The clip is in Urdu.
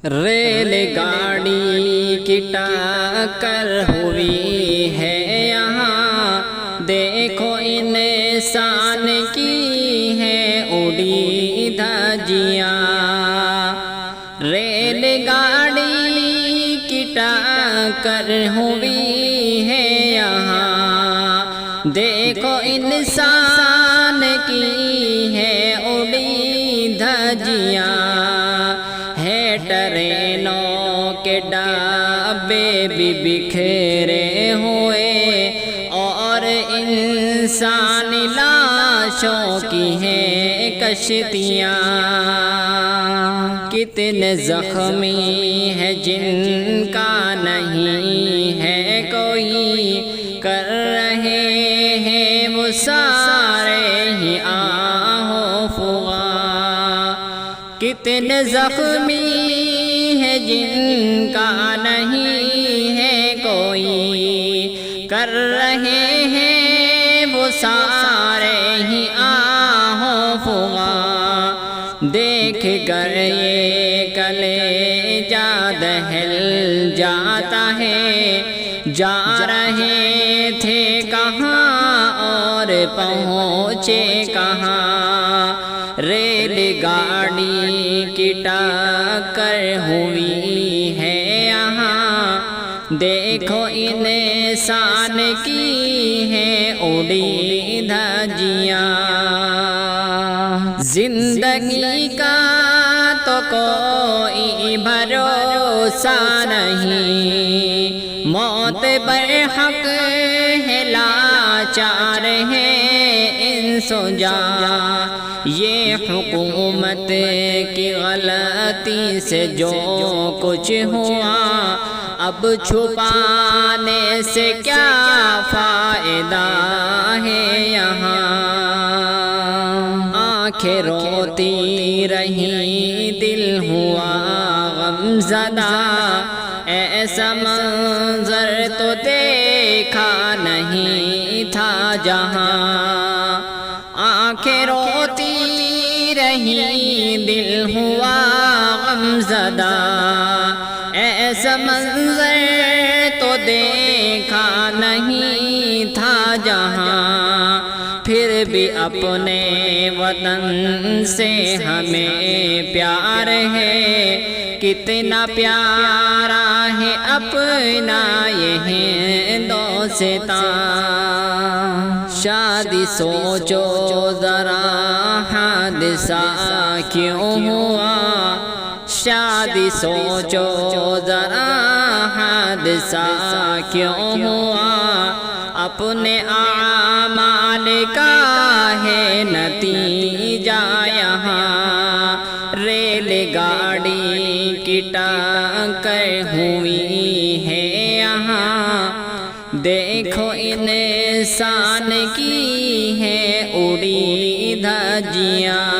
ریل گاڑی کی ٹکر ہوئی ہے یہاں، دیکھو انسان کی ہے اڑی دھجیاں۔ ریل گاڑی کی ٹکر ہوئی ہے یہاں، دیکھو انسان کی ہے اڑی دھجیاں۔ ہے ٹرینوں کے ڈبے بھی بکھرے ہوئے، اور انسانی لاشوں کی ہیں کشتیاں۔ کتنے زخمی ہے جن کا نہیں ہے کوئی، کر رہے ہیں وہ سارے ہی آہو فغاں۔ کتنے زخمی ہے جن کا نہیں ہے کوئی، کر رہے ہیں وہ سارے ہی آہو فغاں۔ دیکھ کر یہ کلیجہ دہل جاتا ہے، جا رہے تھے کہاں اور پہنچے کہاں۔ ریل گاڑی کی ٹکر ہوئی ہے یہاں، دیکھو انسان کی ہے اڑی دھجیاں۔ زندگی کا تو کوئی بھروسہ نہیں، موت برحق ہے لاچار ہے انس و جاں۔ یہ حکومت کی غلطی سے جو کچھ ہوا، اب چھپانے سے کیا فائدہ ہے یہاں۔ آنکھیں روتی رہی، دل ہوا غم زدہ، ایسا منظر تو دیکھا نہیں تھا جہاں۔ آنکھیں روتی رہی، دل ہوا غم زدہ، ایسا منظر تو دیکھا نہیں تھا جہاں۔ پھر بھی اپنے وطن سے ہمیں پیار ہے، کتنا پیارا ہے اپنا یہ ہندوستان۔ شادی سوچو ذرا حادثہ کیوں ہوا، شادی سوچو ذرا حادثہ کیوں ہوا۔ اپنے اعمال کا ہے نتیجہ یہاں، ریل گاڑی کی ٹکر ہوئی ہے یہاں، دیکھو انسان کی ہے اڑی دھجیاں۔